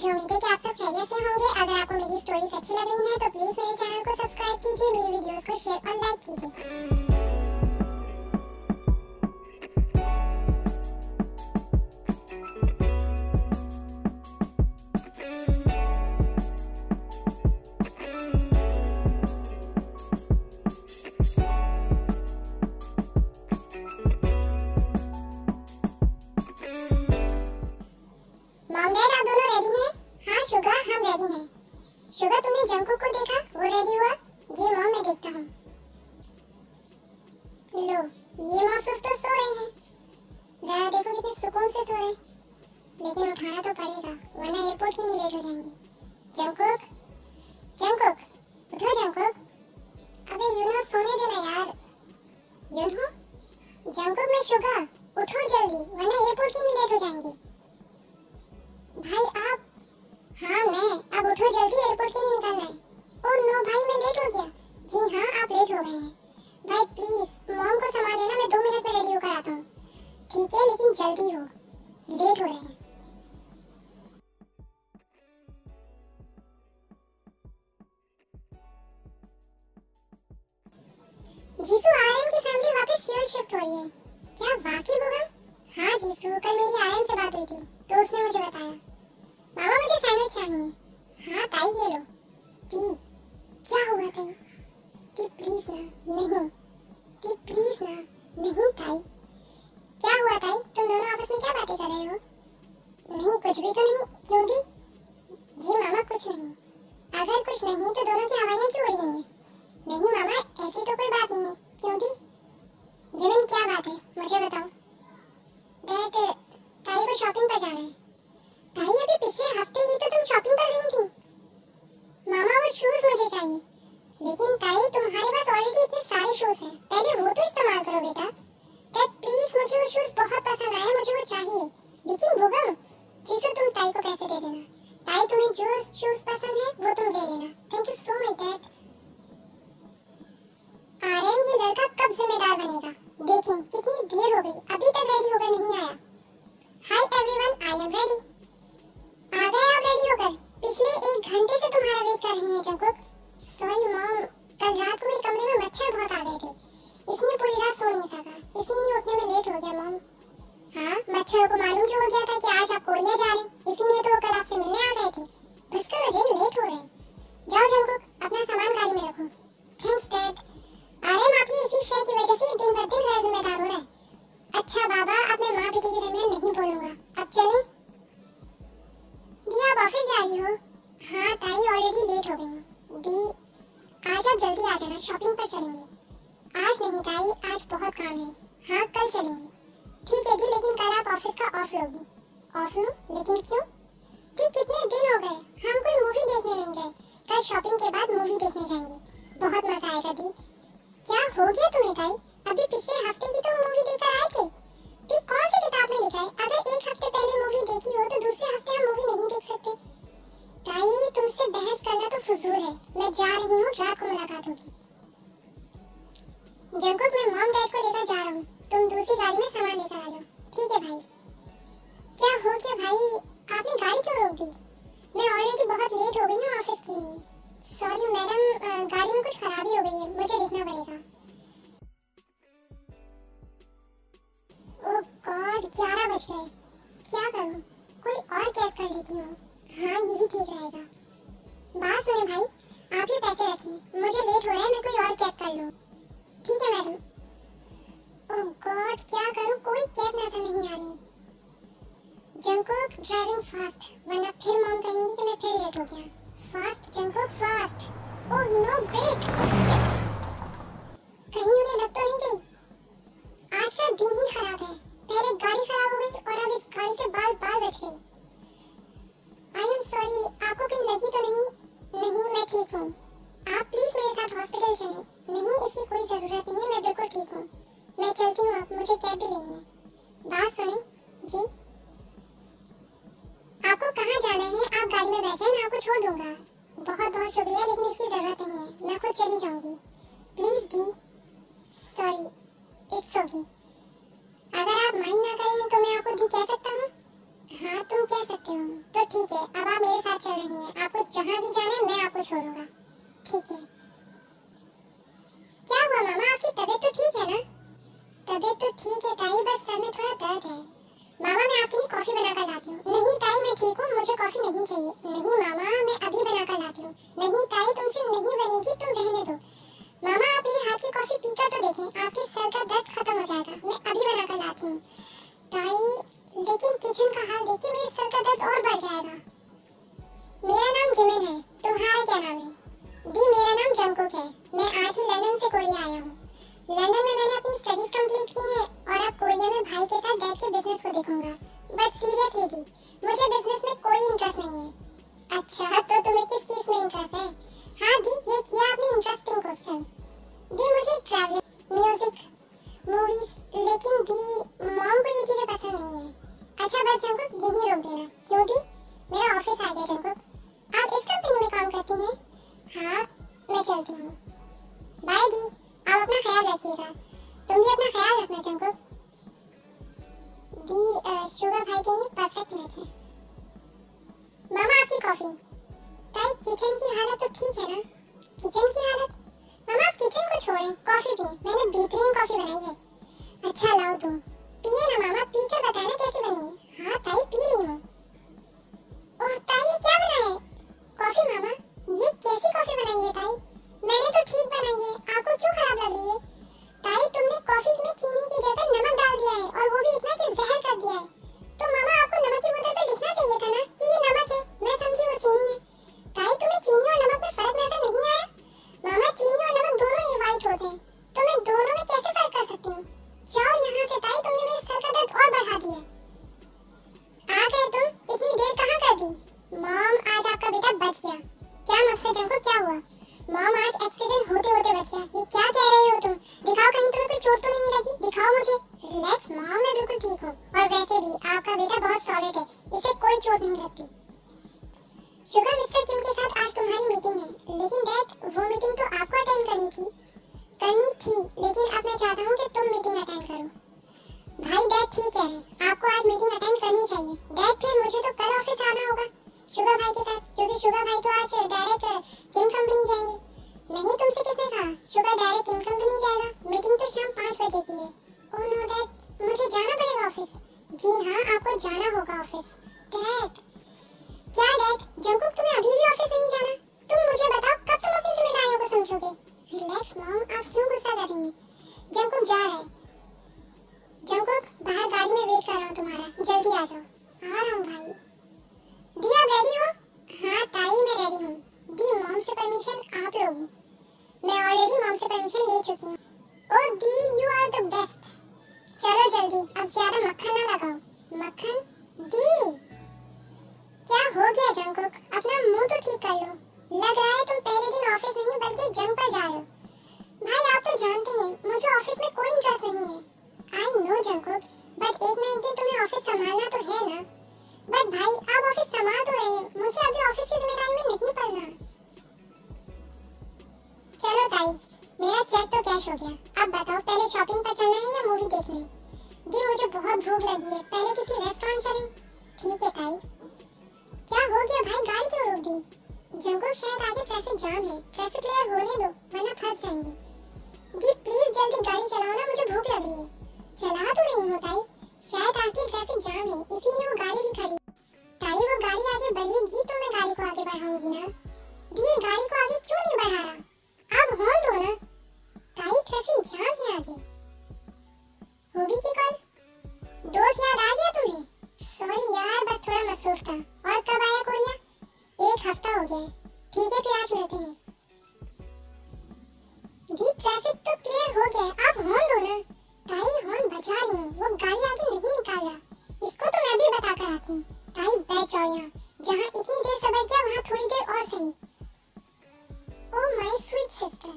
मुझे उम्मीद है कि आप सब खैरियत से होंगे। अगर आपको मेरी स्टोरीज अच्छी लग रही हैं तो प्लीज मेरे चैनल को सब्सक्राइब कीजिए, मेरी वीडियोस को शेयर और लाइक कीजिए। मॉम डैड आप दोनों रेडी हैं? हाँ शुगा हम रेडी हैं। शुगा तुमने जंगकुक को देखा? वो रेडी हुआ? जी मॉम मैं देखता हूँ। लो ये मौसूफ तो सो रहे हैं। जरा देखो कितने सुकून से सो रहे हैं। लेकिन उठाना तो पड़ेगा वरना एयरपोर्ट के लिए लेट हो जाएंगे। जंगकुक जंगकुक उठो जंगकुक। अबे यूनो सोने देना यार। यूनो जंगकुक में शुगा उठो जल्दी वरना एयरपोर्ट के लिए लेट हो जाएंगे। भाई आप? हाँ मैं। अब उठो जल्दी एयरपोर्ट के लिए निकलना है। ओह नो भाई मैं लेट हो गया। जी हाँ आप लेट हो गए हैं। भाई प्लीज मॉम को संभाल लेना, मैं 2 मिनट में रेडी होकर आता हूँ। ठीक है लेकिन जल्दी हो, लेट हो रहे हैं। जीसू आर्यन की फैमिली वापस सियोल शिफ्ट हो रही है। क्या वाकई बुगम? हाँ जीसू कल मेरी आर्यन से बात हुई थी तो उसने मुझे बताया। मामा मुझे सैंडविच चाहिए। हाँ ताई ये लो। टी क्या हुआ ताई? टी प्लीज ना। नहीं टी प्लीज ना। नहीं ताई। क्या हुआ ताई? तुम दोनों आपस में क्या बातें कर रहे हो? नहीं कुछ भी तो नहीं। क्यों दी? जी मामा कुछ नहीं। अगर कुछ नहीं तो दोनों की हवाइयाँ क्यों उड़ी हुई हैं? नहीं मामा ऐसी तो कोई बात नहीं है। क्यों दी? जिमिन क्या बात है मुझे बताओ। डैड ताई को शॉपिंग पर जाना है। ताई अभी पिछले हफ्ते ही तो तुम शॉपिंग पर गई थी। मामा वो शूज मुझे चाहिए। लेकिन ताई तुम्हारे पास ऑलरेडी इतने सारे शूज हैं, पहले वो तो इस्तेमाल करो बेटा। डैड प्लीज मुझे वो शूज बहुत पसंद आया, मुझे वो चाहिए। लेकिन बुगम जीसू तुम ताई को पैसे दे देना। ताई तुम्हें जो शूज पसंद है वो तुम ले लेना। Thank you so much dad. Aryan ये लड़का कब जिम्मेदार बनेगा? देखें कितनी देर हो गई अभी तक रेडी होकर नहीं आया। Hi everyone I am ready. आ गए आप रेडी होकर? पिछले 1 घंटे से तुम्हारा वेट कर रहे हैं जंगकुक। सॉरी मॉम कल रात को मेरे कमरे में मच्छर बहुत आ गए थे इसलिए पूरी रात सो नहीं सका, इसीलिए उठने में लेट हो गया मॉम। हाँ मच्छरों को मालूम जो हो गया था कि आज आप कोरिया जा रहे हैं इसीलिए तो वो कल आपसे मिलने आ गए थे। बस करो जेन लेट हो रहे हैं। जाओ जंगकुक अपना सामान गाड़ी में रखो। Thanks dad. आर्यन आपकी इसी शय की वजह से दिन ब दिन गैर जिम्मेदार हो रहा है। अच्छा बाबा अब मैं माँ बेटे के दरमियान नहीं बोलूंगा। अब चलें? दी आप ऑफिस जा रही हो? हाँ ताई ऑलरेडी लेट हो गई हूँ। दी आज आप जल्दी आ जाना, शॉपिंग पर चलेंगे। आज नहीं ताई आज बहुत काम है। हाँ कल चलेंगे। ठीक है दी लेकिन कल आप ऑफिस का ऑफ लोगी। ऑफ लूं? लेकिन क्यों? दी कितने दिन हो गए हम कोई मूवी देखने नहीं गए। कल शॉपिंग के बाद मूवी देखने जाएंगे, बहुत मजा आएगा। दी क्या हो गया तुम्हें ताई? अभी पिछले हफ्ते ही तो मूवी देखकर आए थे। दी कौन सी किताब में लिखा है अगर 1 हफ्ते पहले मूवी देखी हो तो दूसरे हफ्ते हम मूवी नहीं देख सकते? ताई तुमसे बहस करना तो फजूल है, मैं जा रही हूँ, रात को मुलाकात होगी। जंगकुक मैं मॉम डैड को लेकर जा रहा हूँ, तुम दूसरी गाड़ी में सामान लेकर आ जाओ। ठीक है भाई। क्या हो गया भाई? आपने गाड़ी क्यों रोक दी? मैं ऑलरेडी बहुत लेट हो गई हूँ ऑफिस के लिए। सॉरी मैडम गाड़ी में कुछ खराबी हो गई है, मुझे देखना पड़ेगा। ओह गॉड 11 बज गए। क्या करूँ? कोई और कैब कर लेती हूँ। हाँ यही ठीक रहेगा। बात सुने भाई आप ये पैसे रखिए, मुझे लेट हो रहा है, मैं कोई और कैब कर लूँ। ठीक है मैडम। ओह गॉड क्या करूँ, कोई कैब नजर नहीं आ रही। जंगकुक ड्राइविंग फास्ट वरना फिर मॉम कहेंगी कि मैं फिर लेट हो गया। Fast Jungkook fast. Oh no brake. कहीं उन्हें लग तो नहीं गई? आज का दिन ही खराब है, पहले गाड़ी खराब हो गई और अब इस गाड़ी से बाल बच गई। आई एम सॉरी आपको कहीं लगी तो नहीं? नहीं मैं ठीक हूँ, आप प्लीज मेरे साथ हॉस्पिटल चलें। नहीं इसकी कोई जरूरत नहीं है, मैं बिल्कुल ठीक हूँ। मैं चलती हूँ, आप मुझे कैब भी लेनी है। बात सुने जी आपको कहाँ जाना है? आप गाड़ी में बैठे मैं आपको छोड़ दूंगा। बहुत बहुत शुक्रिया लेकिन इसकी जरूरत नहीं है, मैं खुद चली जाऊंगी। Please the. Sorry it's okay. अगर आप माइंड ना करें तो मैं आपको दी कह सकता हूँ? हाँ तुम कह सकते हो। तो ठीक है, अब आप मेरे साथ चल रही हैं। आपको जहाँ भी जाना है मैं आपको छोड़ूंगा। ठीक है। क्या हुआ मामा, आपकी तबीयत तो ठीक है ना? तबीयत तो ठीक है ताई, बस सर में थोड़ा दर्द है। मामा मैं आपके लिए कॉफी बनाकर लाती हूँ। नहीं ताई मैं ठीक हूँ, मुझे कॉफी नहीं चाहिए। नहीं मामा मैं अभी बनाकर लाती हूँ। नहीं ताई तुमसे नहीं बनेगी, तुम रहने दो। मामा आप मेरे हाथ की कॉफी पीकर तो देखें, आपके सर का दर्द खत्म हो जाएगा। मैं अभी बनाकर लाती हूँ। ताई लेकिन किचन का हाल देखिए, मेरे सर का दर्द और बढ़ जाएगा। मेरा नाम जिमिन है, तुम्हारा क्या नाम है? दी मेरा नाम जंकुक है। मैं आज ही लंदन से कोरिया आया हूँ। लंदन में मैंने अपनी स्टडीज कंप्लीट की है और अब कोरिया में भाई के साथ डैड के बिजनेस को देखूंगा। बट सीरियसली दी, मुझे बिजनेस में कोई इंटरेस्ट नहीं है। अच्छा तो तुम्हें किस चीज में इंटरेस्ट है? हाँ दी, ये किया आपने इंटरेस्टिंग क्वेश्चन। दी मुझे ट्रैवलिंग, म्यूजिक, मूवीज, लेकिन दी मॉम को ये चीजें पसंद नहीं है। अच्छा बस जंकुक यही रोक देना। क्यों दी? मेरा ऑफिस आ गया जंकुक। आप इस कंपनी में काम करती हैं? हाँ मैं चलती हूँ। बाय दी, आप अपना ख्याल रखिएगा। तुम भी अपना ख्याल रखना जंकुक। दी शुगर भाई के लिए परफेक्ट मैच है। मामा आपकी कॉफी। ताई किचन की हालत तो ठीक है ना? किचन की हालत? मामा आप किचन को छोड़ें, कॉफी पिए, मैंने बेहतरीन कॉफी बनाई है। अच्छा लाओ तुम पिए ना मामा, पी कर बताना कैसी बनी है। हाँ ताई पी रही हूँ। ओह ताई ये क्या बना है? कॉफी मामा, ये कैसी कॉफी बनाई है ताई? मैंने तो ठीक बनाई है, आपको क्यों खराब लग रही है? ताई तुमने कॉफी में चीनी की जगह नमक डाल दिया है और वो भी इतना कि जहर कर दिया है। तो मामा आपको नमक की बोतल पे लिखना चाहिए था ना कि ये नमक है, मैं समझी वो चीनी है। ताई तुम्हें चीनी और नमक में फर्क नजर नहीं आया? मामा चीनी और नमक दोनों ही वाइट होते हैं, तो मैं दोनों में कैसे फर्क कर सकती हूँ? जाओ यहाँ से ताई, तुमने मेरे सर का दर्द और बढ़ा दिया। आ गए तुम, इतनी देर कहाँ कर दी? मॉम आज आपका बेटा बच गया। क्या मकसद हमको, क्या हुआ? मॉम आज एक्सीडेंट होते होते बच गया। ये क्या कह रही हो तुम? दिखाओ कहीं तुम्हें कोई चोट तो नहीं लगी, दिखाओ मुझे। रिलैक्स मॉम, मैं बिल्कुल ठीक हूँ। और वैसे भी आपका बेटा बहुत सॉलिड है, इसे कोई चोट नहीं लगती। शुगर मिस्टर किम के साथ आज तुम्हारी मीटिंग है, लेकिन डैड वो मीटिंग तो आपको अटेंड करनी थी। लेकिन अब मैं चाहता हूँ कि तुम मीटिंग अटेंड करो। भाई डैड ठीक कह रहे हैं, आपको आज मीटिंग अटेंड करनी चाहिए। डैड फिर मुझे तो कल ऑफिस आना होगा शुगर भाई के साथ, क्योंकि शुगर भाई तो आज डायरेक्ट किम कंपनी जाएंगे। नहीं तुमसे किसने कहा शुगर डायरेक्ट किम कंपनी जाएगा? मीटिंग तो शाम 5 बजे की है। ओह नो डैड, मुझे जाना पड़ेगा ऑफिस। जी हाँ आपको जाना होगा ऑफिस। डैड क्या डैड? जंकुक तुम्हें अभी भी ऑफिस नहीं जाना? तुम मुझे बताओ कब तुम अपनी जिम्मेदारियों को समझोगे? रिलैक्स मॉम, आप क्यों गुस्सा कर रही हैं? जंकुक जा रहा है। जंकुक बाहर गाड़ी में वेट कर रहा हूँ तुम्हारा, जल्दी आ जाओ। आ रहा हूँ भाई। दी आप रेडी हो? हाँ ताई मैं रेडी हूँ। दी मॉम से परमिशन आप लोगी? मैं ऑलरेडी मॉम से परमिशन ले चुकी हूँ। ओह दी यू आर द बेस्ट। चलो जल्दी, अब ज्यादा मक्खन ना लगाओ। मक्खन? दी क्या हो गया जंकुक, अपना मुंह तो ठीक कर लो। लग रहा है तुम पहले दिन ऑफिस नहीं बल्कि जंग पर जा रहे हो। भाई आप तो जानते हैं मुझे ऑफिस में कोई इंटरेस्ट नहीं है। आई नो जंकुक, बट एक ना एक दिन तुम्हें ऑफिस संभालना तो है ना। बट भाई आप ऑफिस संभाल तो रहे हैं, मुझे अभी ऑफिस की जिम्मेदारी में नहीं पड़ना। चलो ताई, मेरा चेक तो कैश हो गया। अब बताओ पहले शॉपिंग पर चलना है या मूवी देखने? दी मुझे बहुत भूख लगी है, पहले किसी रेस्टोरेंट चलें? ठीक है ताई। क्या हो गया भाई, गाड़ी क्यों रोक दी? जंकुक शायद आगे ट्रैफिक जाम है, ट्रैफिक क्लियर होने दो वरना फंस जाएंगे। दी प्लीज जल्दी गाड़ी चलाओ ना, मुझे भूख लग रही है। चला तो रही हूँ ताई, शायद आगे ट्रैफिक जाम है इसीलिए वो गाड़ी भी खड़ी। ताई वो गाड़ी आगे बढ़ेगी तो मैं गाड़ी को आगे बढ़ाऊंगी ना। दी ये गाड़ी को आगे क्यों नहीं बढ़ा रहा? अब हॉर्न दो ना। ताई ट्रैफिक जाम है आगे। होगी की कॉल? दोस्त याद आ गया तुम्हें? सॉरी यार बस थोड़ा मसरूफ था। और कब आया कोरिया? 1 हफ्ता हो गया है। ठीक है फिर आज मिलते हैं। दी ट्रैफिक तो क्लियर हो गया है, आप हॉर्न दो ना। ताई हॉर्न बजा रही हूँ, वो गाड़ी आगे नहीं निकाल रहा। इसको तो मैं भी बता कर आती हूँ। ताई बैठ जाओ यहाँ, जहाँ इतनी देर सबर किया वहाँ थोड़ी देर और सही। ओह माय स्वीट सिस्टर,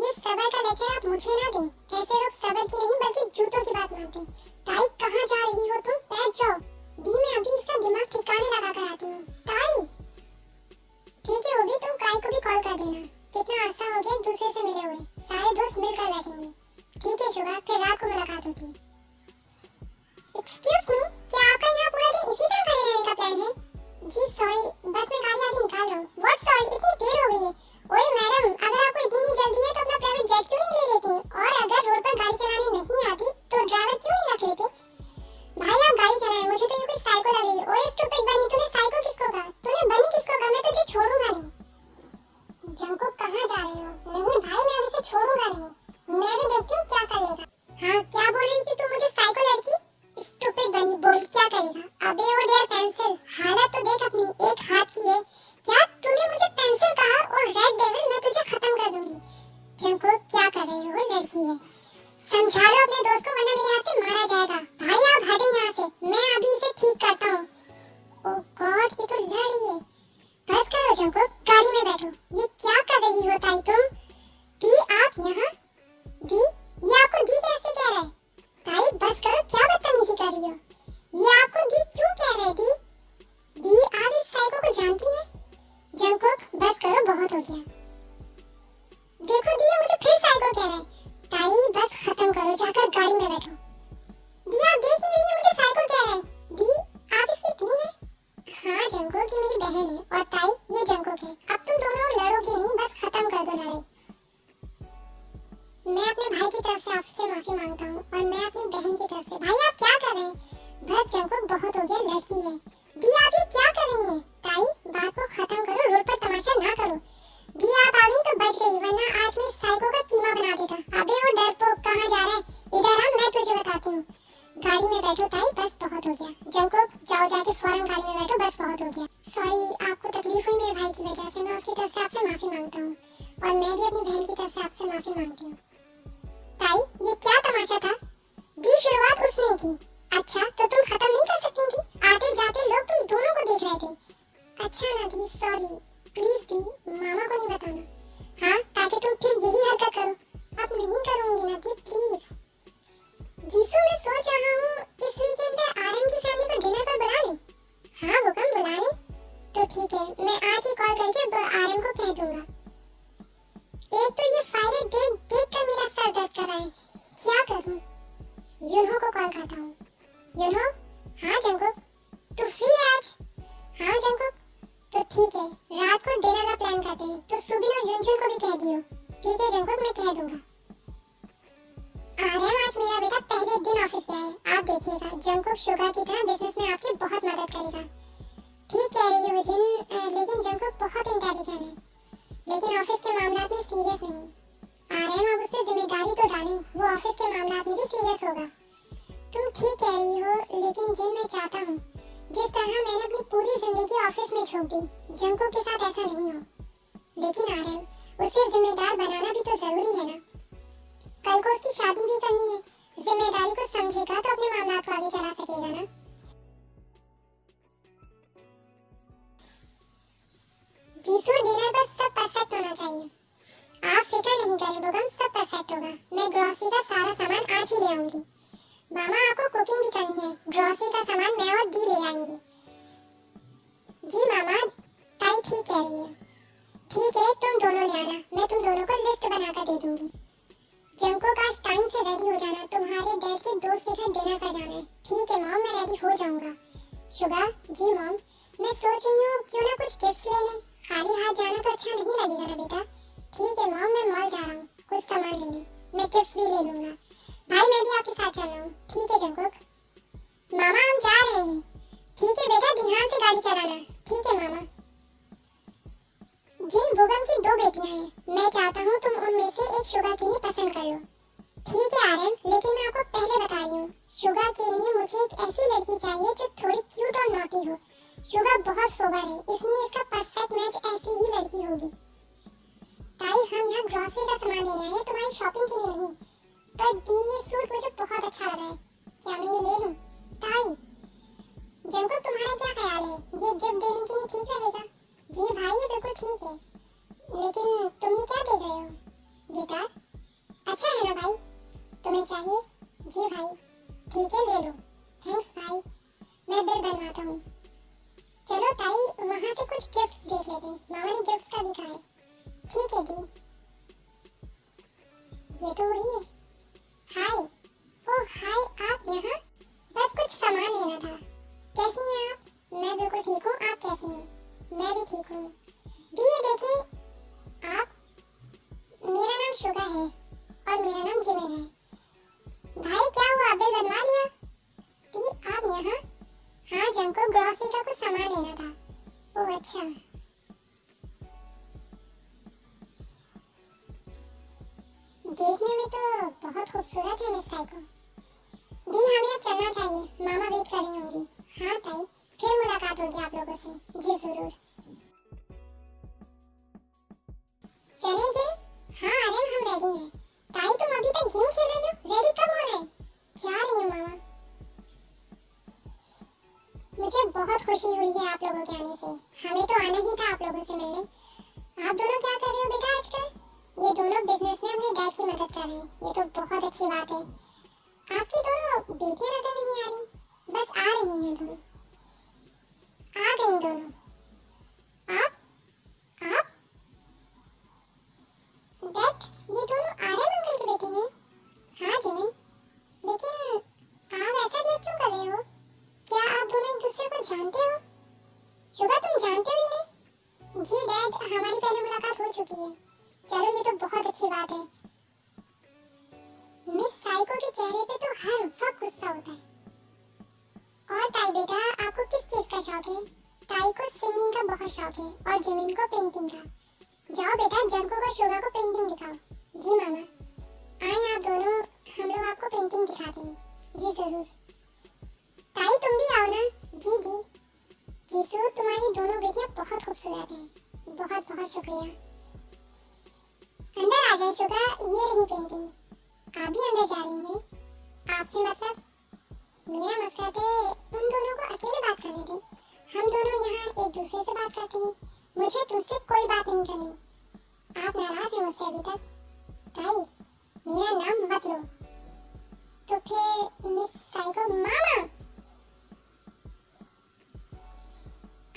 ये सबर का लेक्चर आप मुझे ना दें। ऐसे लोग सबर की नहीं बल्कि जूतों की बात मानते। ताई कहाँ जा रही हो तुम? बैठ जाओ। दी मैं अभी इसका दिमाग ठिकाने लगा कर आती हूँ। ताई ठीक है होगी, तुम काई को भी कॉल कर देना। कितना अरसा हो गया एक दूसरे से मिले हुए, सारे दोस्त मिलकर बैठेंगे। ठीक है शुगर, फिर रात को मुलाकात होती है। एक्सक्यूज मी, क्या आपका यहाँ पूरा दिन इसी तरह प्लान है? जी सॉरी, बस मैं गाड़ी आगे निकाल रहा हूँ। व्हाट सॉरी, इतनी देर हो गई है। ओए मैडम, अगर आपको इतनी ही जल्दी है तो अपना प्राइवेट जेट क्यों नहीं ले लेते? और अगर रोड पर गाड़ी चलाने नहीं आती तो ड्राइवर क्यों नहीं रख लेते? भाई आप गाड़ी चलाएं, मुझे तो ये कोई साइको लग रही है। ओए स्टूपिड बनी, तूने साइको किसको कहा? तूने बनी किसको कहा? मैं तुझे छोड़ूंगा नहीं। जंकुक कहाँ जा रहे हो? नहीं भाई, मैं अभी से छोड़ूंगा नहीं। मैं भी देखती हूँ क्या कर लेगा। हाँ, क्या बोल रही थी तू मुझे साइको लड़की? स्टूपिड बनी, बोल क्या करेगा? अबे वो डियर पेंसिल, हालत तो देख अपनी, एक हाथ की है। क्या तूने मुझे पेंसिल कहा? और रेड डेविल, मैं तुझे खत्म कर दूंगी। जंकुक क्या कर रहे हो? लड़की है, समझा लो अपने दोस्त को वरना मेरे हाथ से मारा जाएगा। भाई आप हटे यहाँ से, मैं अभी इसे ठीक करता हूँ। ओह गॉड, ये तो लड़ रही है। बस करो जंकुक, गाड़ी में बैठो। ये क्या कर रही हो ताई तुम? दी आप यहाँ? दी? ये आपको दी कैसे कह रहा है? ताई बस करो, क्या बदतमीजी कर रही हो? ये आपको दी क्यों कह रहे? दी दी आप इस साइको को जानती है? जंकुक बस करो, बहुत हो गया। देखो दी, ये मुझे फिर साइको कह रहा है। ताई बस खत्म करो, जाकर गाड़ी में बैठो। दी आप देख नहीं रही है मुझे साइको कह रहा है? दी आप इसकी दी है? हाँ जंकुक, ये मेरी बहन है। और ताई ये जंकुक है। अब तुम दोनों लड़ोगे नहीं, बस खत्म कर दो लड़ाई। मैं अपने भाई की तरफ से आपसे माफी मांगता हूँ और मैं अपनी बहन की तरफ से। भाई आप क्या कर रहे हैं? बस जंकुक बहुत हो गया, लड़की है। दी आप ये क्या कर रही हैं? ताई बात को खत्म करो, रोड पर तमाशा ना करो। दी आप आ गई तो बच गई, वरना आज मैं साइको का कीमा बना देता। अबे वो डरपोक कहाँ जा रहा है? इधर आ, मैं तुझे बताती हूँ। गाड़ी में बैठो ताई, बस बहुत हो गया। जंकुक जाओ, जाके फौरन गाड़ी में बैठो, बस बहुत हो गया। सॉरी, आपको तकलीफ हुई मेरे भाई की वजह से। मैं उसकी तरफ से आपसे माफी मांगता हूँ और मैं भी अपनी बहन की तरफ से आपसे माफी मांगती हूँ। ताई ये क्या तमाशा था? दी शुरुआत उसने की। अच्छा तो तुम खत्म नहीं कर सकती थी? आते जाते लोग तुम दोनों को देख रहे थे। अच्छा ना दी, सॉरी। प्लीज दी, मामा को नहीं बताना। हाँ, ताकि तुम फिर यही हरकत करो। अब नहीं करूंगी ना दी, प्लीज। जीसू मैं सोच रहा हूँ इस वीकेंड पे आर्यन की फैमिली को डिनर पर बुला ले। हाँ हुक्म, बुला ले। तो ठीक है, मैं आज ही कॉल करके आर्यन को कह दूंगा। एक तो ये फाइलें देख देख कर मेरा सर दर्द कर रहा है। क्या करूं? यूनहो को कॉल करता हूँ। यूनहो? हाँ जंकुक, तू फ्री है आज? हाँ जंकुक, तो ठीक है, रात को डिनर का प्लान करते हैं। तो सुबिन और युनजुन को भी कह दियो। ठीक है जंकुक, मैं कह दूंगा। आर्यन आज मेरा बेटा पहले दिन ऑफिस गया है, आप देखिएगा। जंकुक शुगा की तरह बिजनेस में आपकी बहुत मदद करेगा। ठीक कह रही हो जिन, लेकिन जंकुक बहुत इंटेलिजेंट है, लेकिन ऑफिस के मामलात में सीरियस नहीं। आर्यन अब उस पे जिम्मेदारी तो डालें, वो ऑफिस के मामलात में भी सीरियस होगा। तुम ठीक कह रही हो, लेकिन जिन मैं चाहता हूँ जिस तरह मैंने अपनी पूरी जिंदगी ऑफिस में झोंक दी, जंकुक के साथ ऐसा नहीं हो। लेकिन आर्यन, उसे जिम्मेदार बनाना भी तो जरूरी है ना। कल को उसकी शादी भी करनी है, जिम्मेदारी को समझेगा तो अपने मामलात को आगे चला सकेगा ना। जीसू डिनर पर सब परफेक्ट होना चाहिए। आप फिक्र नहीं करें बोगम, सब परफेक्ट होगा। मैं ग्रोसरी का सारा सामान आज ही ले आऊंगी। मामा आपको कुकिंग भी करनी है, ग्रोसरी का सामान मैं और दी ले आएंगे। जी मामा, ताई ठीक कह रही है। ठीक है, तुम दोनों ले आना, मैं तुम दोनों को लिस्ट बनाकर दे दूंगी। जंकुक आज टाइम से रेडी हो जाना, तुम्हारे डैड के दोस्त के घर डिनर पर जाना है। ठीक है मॉम, मैं रेडी हो जाऊंगा। शुगा? जी मॉम, मैं सोच रही हूँ क्यों ना कुछ गिफ्ट ले लें। खाली हाथ जाना तो अच्छा नहीं लगेगा ना बेटा। ठीक है मॉम, मैं मॉल जा रहा हूँ कुछ सामान लेने, मैं गिफ्ट भी ले लूंगा। भाई मैं भी आपके साथ चल रहा हूँ। ठीक है जंकुक। मामा हम जा रहे हैं। ठीक है बेटा, ध्यान से गाड़ी चलाना। ठीक है मामा। जिन बुगम की 2 बेटियां हैं, मैं चाहता हूँ तुम उनमें से एक शुगा की पसंद कर लो। ठीक है आर्यन, लेकिन मैं आपको पहले बता रही हूँ, शुगा के लिए मुझे एक ऐसी लड़की चाहिए जो थोड़ी क्यूट और नॉटी हो। शुगा बहुत सोबर है, इसलिए इसका परफेक्ट मैच ऐसी ही लड़की होगी। ताई हम यहाँ ग्रोसरी का सामान लेने आए हैं, तुम्हारी शॉपिंग के लिए नहीं। पर दी ये सूट मुझे बहुत अच्छा लगा है, क्या मैं ये ले लूं? ताई, जंकुक तुम्हारा क्या ख्याल है, ये गिफ्ट देने के लिए ठीक रहेगा? जी भाई ये बिल्कुल ठीक है, लेकिन तुम ये क्या दे रहे हो? गिटार? अच्छा है ना भाई, तुम्हें चाहिए? जी भाई। ठीक है ले लो। थैंक्स भाई, मैं बिल बनवाता हूँ। चलो ताई वहाँ से कुछ गिफ्ट्स देख लेते हैं, मामा ने गिफ्ट्स का भी कहा है। ठीक हूँ। दी ये देखिए आप, मेरा नाम शुगा है और मेरा नाम जिमिन है। भाई क्या हुआ, बिल बनवा लिया? दी आप यहाँ? हाँ जंग को ग्रोसरी का कुछ सामान लेना था। ओह अच्छा। देखने में तो बहुत खूबसूरत है मिस साइको। दी हमें अब चलना चाहिए, मामा वेट कर रही होंगी। हाँ ताई, फिर मुलाकात होगी आप लोगों से। जी जरूर। चले जिन? हाँ आर्यन हम रेडी हैं। ताई तुम अभी तक गेम खेल रही हो, रेडी कब होना है? जा रही हूँ मामा। मुझे बहुत खुशी हुई है आप लोगों के आने से। हमें तो आना ही था आप लोगों से मिलने। आप दोनों क्या कर रहे हो बेटा आजकल? ये दोनों बिजनेस में अपने डैड की मदद कर रहे हैं। ये तो बहुत अच्छी बात है। आपकी दोनों बेटियां नजर नहीं आ रही, बस आ रही हैं दोनों। आ गई दोनों। आप डैड, ये दोनों आर्यन अंकल की बेटी हैं? हाँ जिमिन, लेकिन आप ऐसा रिएक्ट क्यों कर रहे हो? क्या आप दोनों एक दूसरे को जानते हो? शुगा तुम जानते हो ही नहीं? जी डैड, हमारी पहले मुलाकात हो चुकी है। चलो ये तो बहुत अच्छी बात है। मिस साइको के चेहरे पे तो हर वक्त गुस्सा होता है। और ताई बेटा, आपको किस चीज का शौक है? ताई को सिंगिंग का बहुत शौक है और जिमिन को पेंटिंग का। जाओ बेटा, जंको को शुगा को पेंटिंग दिखाओ। जी मामा। आए आप दोनों, हम लोग आपको पेंटिंग दिखाते हैं। जी जरूर। ताई तुम भी आओ ना। जी दी। जीसू, तुम्हारी दोनों बेटियां बहुत खूबसूरत हैं। बहुत बहुत शुक्रिया। अंदर आ जाए शुगा, ये रही पेंटिंग। आप भी अंदर जा रही हैं? आपसे मतलब? मेरा मकसद है उन दोनों को अकेले बात करने दें। हम दोनों यहाँ एक दूसरे से बात करते हैं। मुझे तुमसे कोई बात नहीं करनी। आप नाराज हैं मुझसे अभी तक? ताई, मेरा नाम मत लो। तो फिर मिस साइको मामा।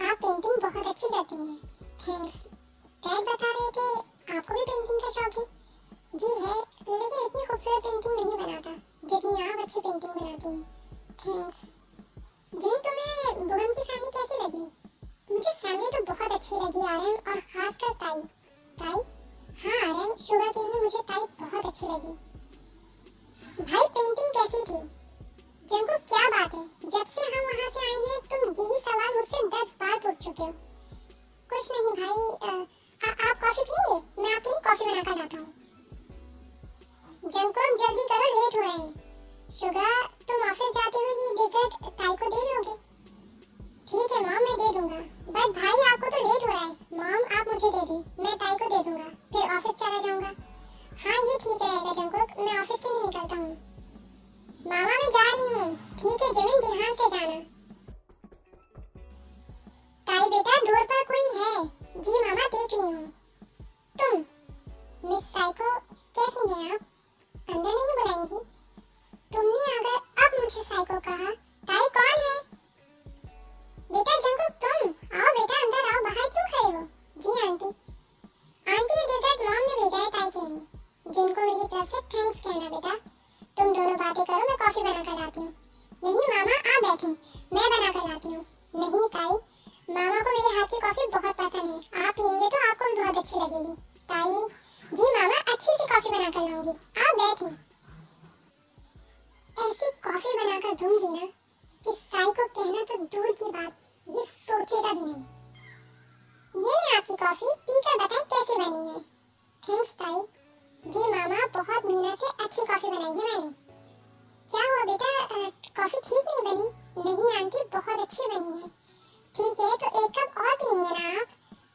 आप पेंटिंग बहुत अच्छी करती हैं। थैंक्स। डैड बता रहे थे आपको भी पेंटिंग का शौक है। जी है, लेकिन इतनी खूबसूरत पेंटिंग नहीं बनाता जितनी आप अच्छी पेंटिंग बनाती हैं। थैंक्स। जिन, तुम्हें बुगम की फैमिली कैसी लगी? मुझे फैमिली तो बहुत अच्छी लगी आर्यन, और खासकर ताई। ताई? हाँ आर्यन, शुगा के लिए मुझे ताई बहुत अच्छी लगी। भाई पेंटिंग कैसी थी? जंको क्या बात है, जब से हम वहाँ से आए हैं तुम यही सवाल मुझसे 10 बार पूछ चुके हो। कुछ नहीं भाई, आप कॉफी पिएंगे? मैं आपके लिए कॉफी बनाकर लाता हूँ। जंको जल्दी करो, लेट हो रहे हैं। शुगा, तुम ऑफिस जाते हुए ये डेजर्ट ताई को दे दोगे? ठीक है मॉम, मैं दे दूंगा। बट भाई आपको तो लेट हो रहा है। मॉम आप मुझे दे दी, मैं ताई को दे दूंगा, फिर ऑफिस चला जाऊंगा। हाँ ये ठीक रहेगा जंकुक, मैं ऑफिस के लिए निकलता हूँ। मामा मैं जा रही हूँ। ठीक है जिमिन, ध्यान से जाना। ताई बेटा, डोर पर कोई है। जी मामा, देख रही हूँ। तुम मिस साइको, कैसी हैं आप? अंदर नहीं बुलाएंगी? तुमने अगर अब मुझे साइको कहा, ताई कौन है? बेटा जंकुक, तुम आओ बेटा, अंदर आओ, बाहर क्यों खड़े हो? जी आंटी। आंटी ये डेजर्ट मॉम ने भेजा है ताई के लिए। जिनको मेरी तरफ से थैंक्स कहना बेटा। तुम दोनों बातें करो, मैं कॉफी बनाकर लाती हूँ। नहीं मामा आप बैठे, मैं बनाकर लाती हूँ। नहीं ताई, मामा को मेरे हाथ की कॉफी बहुत पसंद है। आप पियेंगे तो आपको भी बहुत अच्छी लगेगी। ताई? जी मामा, अच्छी सी कॉफी बनाकर लाऊंगी, आप बैठे। ऐसी कॉफी बनाकर दूंगी ना कि साई को कहना तो दूर की बात, ये सोचेगा भी नहीं। ये ले आपकी कॉफी, पीकर बताएं कैसी बनी है। थैंक्स ताई। जी मामा, बहुत मेहनत से अच्छी कॉफी बनाई है मैंने। क्या हुआ बेटा, कॉफी ठीक नहीं बनी? नहीं आंटी, बहुत अच्छी बनी है। ठीक है तो एक कप और पियेंगे ना आप?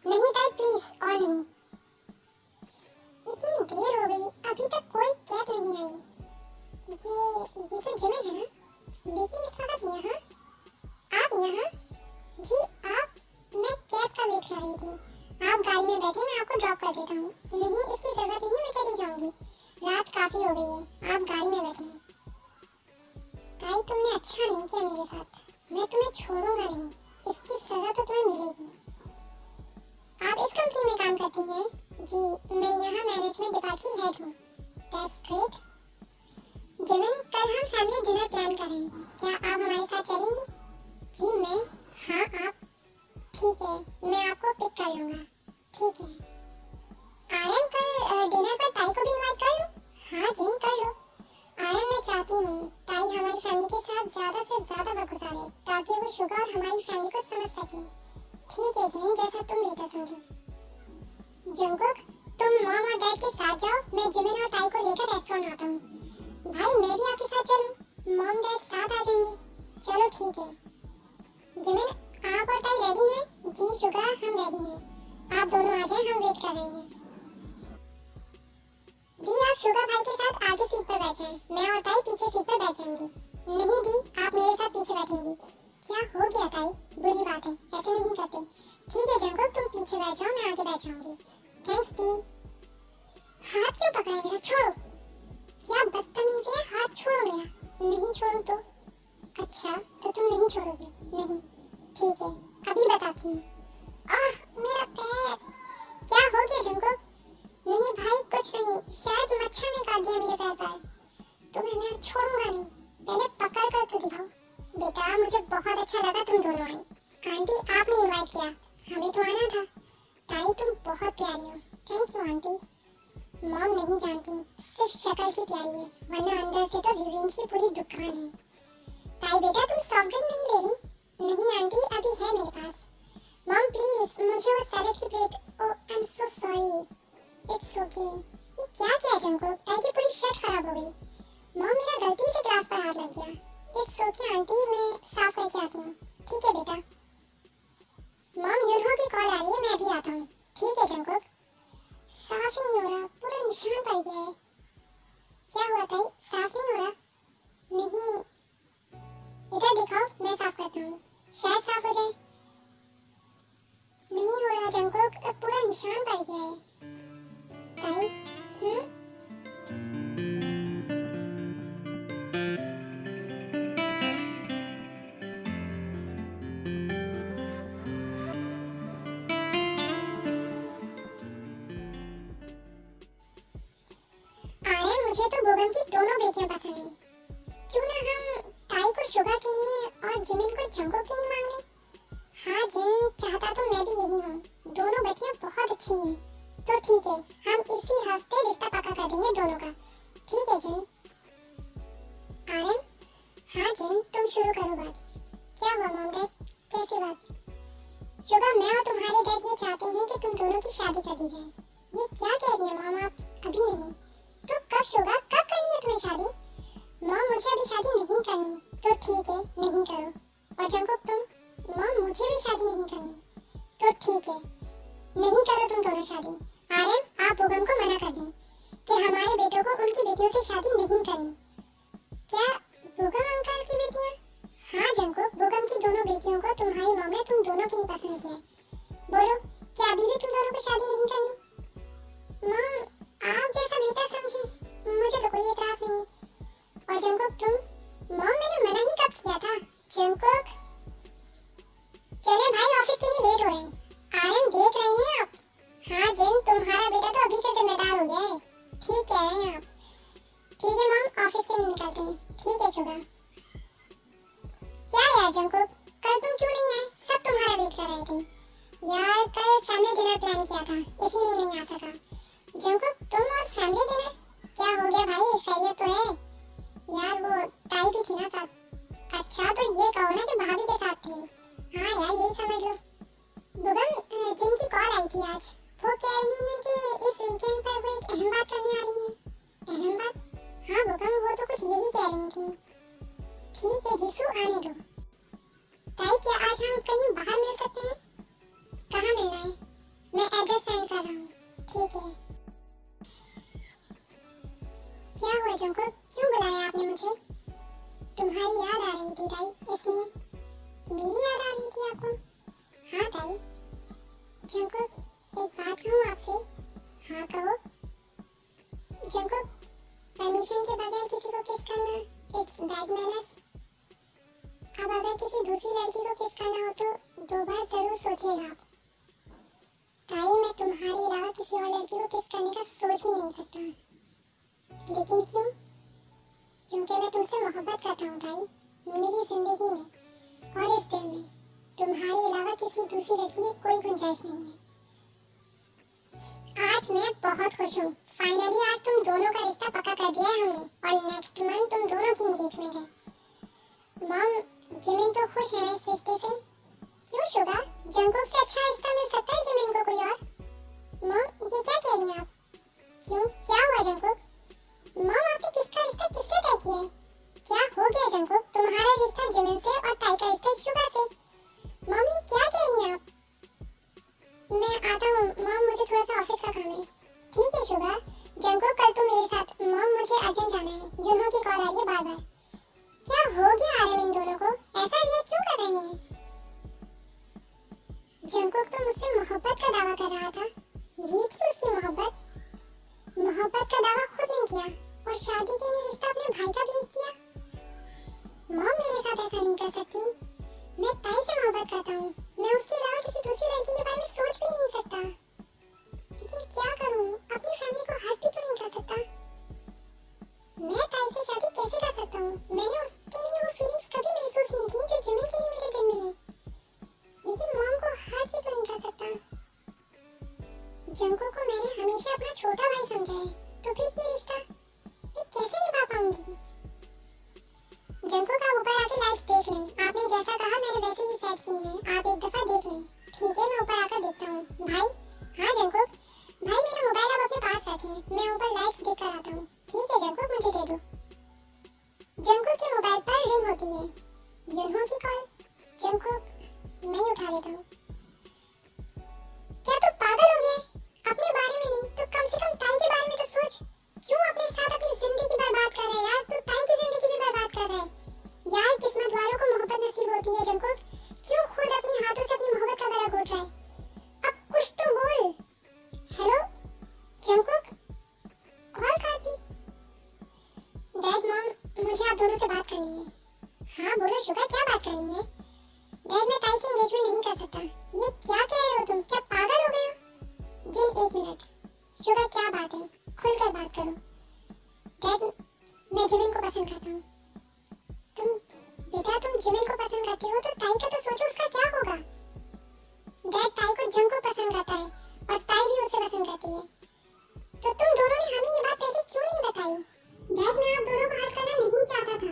नहीं ताई प्लीज, और नहीं। इतनी देर हो गई, अभी तक कोई कैब नहीं आई। ये तो जिमिन है ना, लेकिन इस वक्त यहाँ? आप यहाँ? जी आप? मैं कैब का वेट कर रही थी। आप गाड़ी में बैठे, मैं आपको ड्रॉप कर देता हूँ। नहीं इसकी जरूरत नहीं है, मैं चली जाऊंगी, रात काफी हो गई है, आप गाड़ी में बैठे हैं। ताई तुमने अच्छा नहीं किया मेरे साथ, मैं तुम्हें छोड़ूंगा नहीं, इसकी सजा तो तुम्हें मिलेगी। आप इस कंपनी में काम करती हैं? जी मैं यहाँ मैनेजमेंट डिपार्टमेंट की हेड हूँ। That's great. जिमिन, कल हम फैमिली डिनर प्लान कर रहे हैं, क्या आप हमारे साथ चलेंगी? जी मैं? हाँ आप? ठीक है, मैं आपको पिक कर लूंगा। ठीक है। आर्यन कल डिनर पर ताई को भी इनवाइट कर लूं? हाँ जिन कर लो। आर्यन मैं चाहती हूँ ताई हमारी फैमिली के साथ ज्यादा से ज्यादा वक्त गुजारे ताकि वो शुगा और हमारी फैमिली को समझ सके। ठीक है जिन, जैसा तुम बेहतर समझो। जंगकुक तुम मॉम और डैड के साथ जाओ, मैं जिमिन और ताई को लेकर रेस्टोरेंट आता हूँ। भाई मैं भी आपके साथ चलूं? मॉम डैड साथ आ जाएंगे। चलो ठीक है। जिमिन आप और ताई रेडी हैं? जी शुगा हम रेडी हैं। आप दोनों आ जाएं, हम वेट कर रहे हैं। दी आप शुगा भाई के साथ आगे सीट पर बैठ जाएं, मैं और ताई पीछे सीट पर बैठ जाएंगे। नहीं दी आप मेरे साथ पीछे बैठेंगी। क्या हो गया ताई? बुरी बात है, ऐसे नहीं करते। ठीक है जंगकुक तुम पीछे बैठ जाओ, मैं आगे बैठ जाऊंगी। थैंक्स दी। हाथ क्यों पकड़ा है मेरा? छोड़ो। क्या बदतमीजी है, हाथ छोड़ो मेरा। नहीं छोड़ूं तो? अच्छा तो तुम नहीं छोड़ोगे? नहीं। ठीक है अभी बताती हूँ। आह मेरा पैर। क्या हो गया जंगकुक? नहीं भाई कुछ नहीं, शायद मच्छर ने काट दिया मेरे पैर पर। तुम्हें मैं छोड़ूंगा नहीं, पहले पकड़ कर तो दिखाओ। बेटा मुझे बहुत अच्छा लगा तुम दोनों आई। आंटी आपने इनवाइट किया, हमें तो आना था। ताई तुम बहुत प्यारी हो। Thank you aunty. मॉम नहीं जानती, सिर्फ शक्ल की प्यारी है, वरना अंदर से तो रिवेंज की पूरी दुकान है। ताई बेटा तुम सॉफ्ट ड्रिंक नहीं ले रही? नहीं आंटी अभी है मेरे पास। मॉम प्लीज मुझे वो सैलेड की plate. Oh I am so sorry. It's okay. ये क्या किया जंगकुक? ताई की पूरी शर्ट खराब हो गई। मॉम मेरा गलती से ग्लास पर हाथ लग गया। इट्स ओके आंटी मैं साफ करके आती हूँ। ठीक है बेटा। मॉम यूनहो की कॉल आ रही है, मैं भी आता हूँ। ठीक है जंगकुक। साफ ही नहीं हो रहा, पूरा निशान पड़ गया है। क्या हुआ ताई? साफ नहीं हो रहा? नहीं इधर दिखाओ, मैं साफ करता हूँ, शायद साफ हो जाए। नहीं हो रहा जंगकुक, पूरा निशान पड़ गया है। ताई आर्यन मुझे तो बोगम की दोनों बेटियां पसंद है। क्यों ना हम ताई को शुगा के लिए और जिमिन को जंगकुक के लिए मांग लें? हाँ जिन चाहता तो मैं भी यही हूँ, दोनों बच्चियां बहुत अच्छी हैं। तो ठीक है हम इसी हफ्ते रिश्ता पक्का कर देंगे दोनों का। ठीक है जिन। आर्यन हाँ जिन तुम शुरू करो बात। क्या हुआ मॉम डैड? कैसी बात? शुगा मैं और तुम्हारे डैड ये चाहते हैं कि तुम दोनों की शादी कर दी जाए। ये क्या कह रही है मॉम आप? अभी नहीं तो कब शुगा, कब करनी है तुम्हें शादी? मॉम मुझे अभी शादी नहीं करनी। तो ठीक है नहीं करो। और जंगकुक तुम? मॉम मुझे भी शादी नहीं करनी। तो ठीक है नहीं करो तुम दोनों शादी। आर्यन आप बोगम को मना कर दें कि हमारे बेटों को उनकी बेटियों से शादी नहीं करनी। क्या बोगम अंकल की बेटियां? हाँ जंगकुक बोगम की दोनों बेटियों को तुम्हारी मॉम ने तुम दोनों के लिए पसंद किया है। बोलो क्या अभी भी तुम दोनों को शादी नहीं करनी? मॉम आप जैसा बेहतर समझी, मुझे तो कोई एतराज नहीं है। और जंगकुक तुम? मॉम मैंने मना ही कब किया था? जंगकुक चले भाई ऑफिस के लिए लेट हो रहे हैं। आर्यन देख रहे हैं आप? हाँ जिन तुम्हारा बेटा तो अभी से जिम्मेदार हो गया है। ठीक कह रहे हैं आप। ठीक है मॉम ऑफिस के लिए निकलते हैं। ठीक है शुगा। क्या यार जंगकुक कल तुम क्यों नहीं आए? सब तुम्हारा वेट कर रहे थे। यार कल फैमिली डिनर प्लान किया था, इसीलिए नहीं आ सका। जंगकुक तुम और फैमिली डिनर? क्या हो गया भाई, खैरियत तो है? यार वो ताई भी थी ना साथ। अच्छा तो ये कहो ना कि भाभी के साथ थे। हाँ यार यही समझ लो। बुगम जिनकी कॉल आई थी आज, वो कह रही है कि इस वीकेंड पर वो एक अहम बात करने आ रही है। अहम बात? हाँ बुगम वो तो कुछ यही कह रही थी। ठीक है जीसू आने दो। ताई क्या आज हम कहीं बाहर मिल सकते हैं? कहाँ मिलना है? मैं एड्रेस सेंड कर रहा हूँ। ठीक है। क्या हुआ जंगकुक, क्यों बुलाया आपने मुझे? तुम्हारी याद आ रही थी ताई, इसलिए। मेरी याद आ रही थी आपको? हाँ ताई। जंगकुक एक बात कहूँ आपसे? हाँ कहो। जंगकुक परमिशन के बगैर किसी को किस करना इट्स बैड मैनर्स। अब अगर किसी दूसरी लड़की को किस करना हो तो दो बार जरूर सोचिएगा आप। ताई मैं तुम्हारे अलावा किसी और लड़की को किस करने का सोच भी नहीं सकता। लेकिन क्यों? क्योंकि मैं तुमसे मोहब्बत करता हूँ ताई, मेरी जिंदगी में और इस दिल में तुम्हारे अलावा किसी दूसरी लड़की की कोई गुंजाइश नहीं है। आज मैं बहुत खुश हूँ। फाइनली आज तुम दोनों का रिश्ता पक्का कर दिया है हमने और नेक्स्ट मंथ तुम दोनों की एंगेजमेंट है। मॉम, जिमिन तो खुश है ना इस रिश्ते से? क्यों शुगा, जंगकुक से अच्छा रिश्ता मिल सकता है जिमिन को कोई और? मॉम, ये क्या कह रही हैं आप? क्यों, क्या हुआ जंगकुक? मॉम, आपने किसका रिश्ता किससे तय किया है? क्या हो गया जंगकुक? तुम्हारा रिश्ता जिमिन से और ताई का रिश्ता शुगा से। मम्मी क्या कह रही हैं आप? मैं आता हूँ मॉम, मुझे थोड़ा सा ऑफिस का काम है। ठीक है शुगा। जंगकुक कल तुम मेरे साथ। मॉम, मुझे अर्जेंट जाना है, यूनो की कॉल आ रही है बार बार। क्या हो गया आर्यन इन दोनों को? ऐसा ये क्यों कर रहे हैं? जंगकुक तो मुझसे मोहब्बत का दावा कर रहा था। ये थी उसकी मोहब्बत। मोहब्बत का दावा खुद नहीं किया और शादी के लिए रिश्ता अपने भाई का भेज दिया। मॉम, मेरे साथ ऐसा नहीं कर सकती। मैं ताई से मोहब्बत करता हूँ। मैं उसके अलावा किसी दूसरी लड़की के बारे में सोच भी नहीं सकता। लेकिन क्या करूँ, अपनी फैमिली को हर्ट भी तो नहीं कर सकता। मैं ताई से शादी कैसे कर सकता हूँ? मैंने उसके लिए वो फीलिंग्स कभी महसूस नहीं की जो जिमिन के लिए मेरे दिल में है। लेकिन मॉम को हर्ट भी तो नहीं कर सकता। जंगकुक को मैंने हमेशा अपना छोटा भाई समझा है, तो फिर ये रिश्ता मैं कैसे निभा पाऊंगी? जंगकुक, आप ऊपर आके लाइट्स देख लें। आपने जैसा कहा मैंने वैसे ही सेट की हैं। आप एक दफा देख लें। ठीक है, मैं ऊपर आकर देखता हूँ। भाई। हाँ जंगकुक। भाई, मेरा मोबाइल आप अपने पास रखें, मैं ऊपर लाइट्स देख कर आता हूँ। ठीक है जंगकुक, मुझे दे दो। जंगकुक के मोबाइल पर रिंग होती है। यूनहो की कॉल। जंगकुक, मैं ही उठा लेता हूँ। क्या तू पागल हो गया? अपने बारे में नहीं तो कम से कम ताई के बारे में तो सोच। क्यों अपने साथ अपनी जिंदगी बर्बाद कर रहा है यार? तू ताई की जिंदगी भी बर्बाद कर रहा है यार। किस्मत वालों को मोहब्बत नसीब होती है जंगकुक। क्यों खुद अपने हाथों से अपनी मोहब्बत का गला घोट रहा है? अब कुछ तो बोल। हेलो जंगकुक, कॉल काट दी। डैड, मॉम, मुझे आप दोनों से बात करनी है। हाँ बोलो शुगा, क्या बात करनी है? डैड, मैं ताई से एंगेजमेंट नहीं कर सकता। ये क्या कह रहे हो तुम? क्या पागल हो गए हो? जिन, एक मिनट। शुगा, क्या बात है? खुलकर बात करो। डैड, मैं जिमिन को पसंद करता हूँ। बेटा, तुम जिमिन को पसंद करते हो तो ताई का तो सोचो, उसका क्या होगा? डैड, ताई को जंगकुक पसंद करता है और ताई भी उसे पसंद करती है। तो तुम दोनों ने हमें ये बात पहले क्यों नहीं बताई? डैड, मैं आप दोनों को हर्ट करना नहीं चाहता था,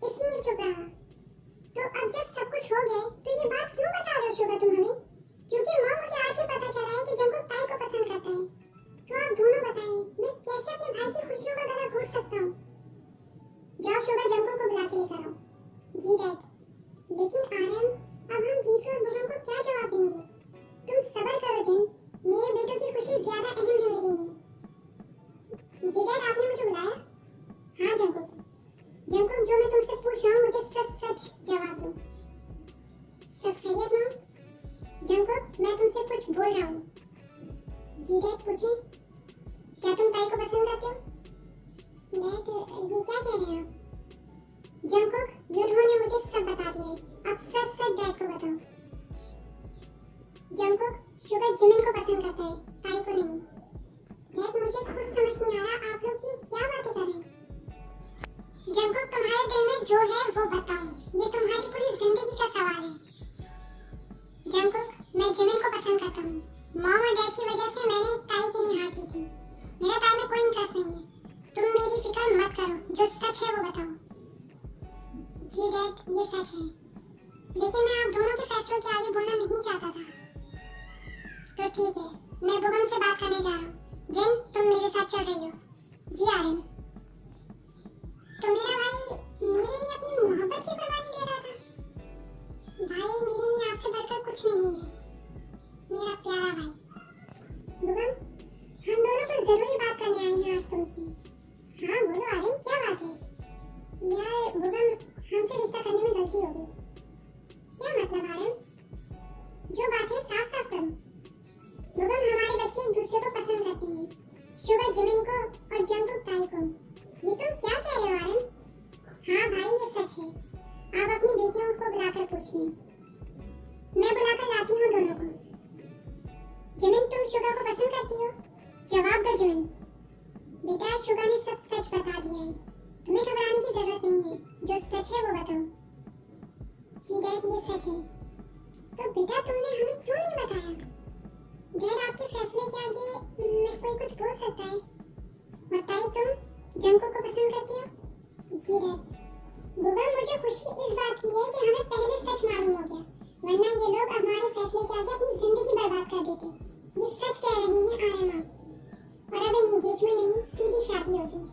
इसलिए चुप रहा। तो अब जब सब कुछ हो गया तो ये बात क्यों बता रहे हो शुगा तुम हमें? क्योंकि माँ, मुझे आज ही पता चला है कि जंगकुक ताई को पसंद करता है। तो आप दोनों बताएं, मैं कैसे अपने भाई की खुशियों का गला घोट सकता हूँ? जाओ शुगा, जंगकुक को बुला के लेकर आओ। जी डैड। लेकिन आर्यन, अब हम जीसू और बुलम को क्या जवाब देंगे? तुम सब्र करो जिन, मेरे बेटों की खुशी ज्यादा अहम है मेरे लिए। जी डैड, आपने मुझे बुलाया? हाँ जंगकुक। जंगकुक, जो मैं तुमसे पूछ रहा हूँ मुझे सच सच जवाब दो। सब खैरियत मॉम? जंगकुक, मैं तुमसे कुछ बोल रहा हूँ। जी डैड, पूछिए। क्या तुम ताई को पसंद करते हो? डैड, ये क्या कह रहे हैं आप? जंगकुक, यूनहो ने मुझे सब बता दिया है। अब सच सच डैड को बताओ। जंगकुक, शुगा जिमिन को पसंद करता है, ताई को नहीं। डैड, मुझे कुछ समझ नहीं आ रहा, आप लोग ये क्या बातें कर रहे हैं? जंगकुक, तुम्हारे दिल में जो है वो बताओ, ये तुम्हारी पूरी जिंदगी का सवाल है। जंगकुक, मैं जिमिन को पसंद करता हूँ। मॉम और डैड की वजह से मैंने ताई के लिए हाँ की थी। मेरा ताई में कोई इंटरेस्ट नहीं है। तुम मेरी फिक्र मत करो, जो सच है वो बताओ। जी डैड, ये सच है, लेकिन मैं आप दोनों के फैसलों के आगे बोलना नहीं चाहता था। तो ठीक है, मैं बुगम से बात करने जा रहा हूँ। जिन, तुम मेरे साथ चल रही हो? जी आर्यन। तो मेरा भाई मेरे लिए अपनी मोहब्बत की कुर्बानी दे रहा था। भाई, मेरे लिए आपसे बढ़कर कुछ नहीं है, मेरा प्यारा भाई। बुगम, हम दोनों को जरूरी बात करने आई हैं आज तुमसे। हाँ बोलो आर्यन, क्या बात है? यार बुगम, हमसे रिश्ता करने में गलती हो गई। क्या मतलब आर्यन? जो बात है साफ साफ करो। बुगम, हमारे बच्चे एक दूसरे को पसंद करते हैं, शुगा जिमिन को और जंगकुक ताई को। ये तुम क्या कह रहे हो आर्यन? हाँ भाई, ये सच है। आप अपनी बेटियों को बुलाकर पूछ लें। मैं बुलाकर लाती हूँ दोनों को। जिमिन, तुम शुगा को पसंद करती हो? जवाब दो जिमिन। बेटा, शुगा ने सब सच बता दिया है, तुम्हें घबराने की जरूरत नहीं है, जो सच है वो बताओ। जी डैड, ये सच है। तो बेटा तुमने हमें क्यों नहीं बताया? डैड आपके फैसले के आगे मैं कोई कुछ बोल सकता है। और ताई तुम जंको को पसंद करती हो? जी डैड। बुआ मुझे खुशी इस बात की है कि हमें पहले सच मालूम हो गया, वरना ये लोग हमारे फैसले के आगे अपनी जिंदगी बर्बाद कर देते। ये सच कह रही हैं आर्यमा। और अब एंगेजमेंट नहीं सीधी शादी होगी।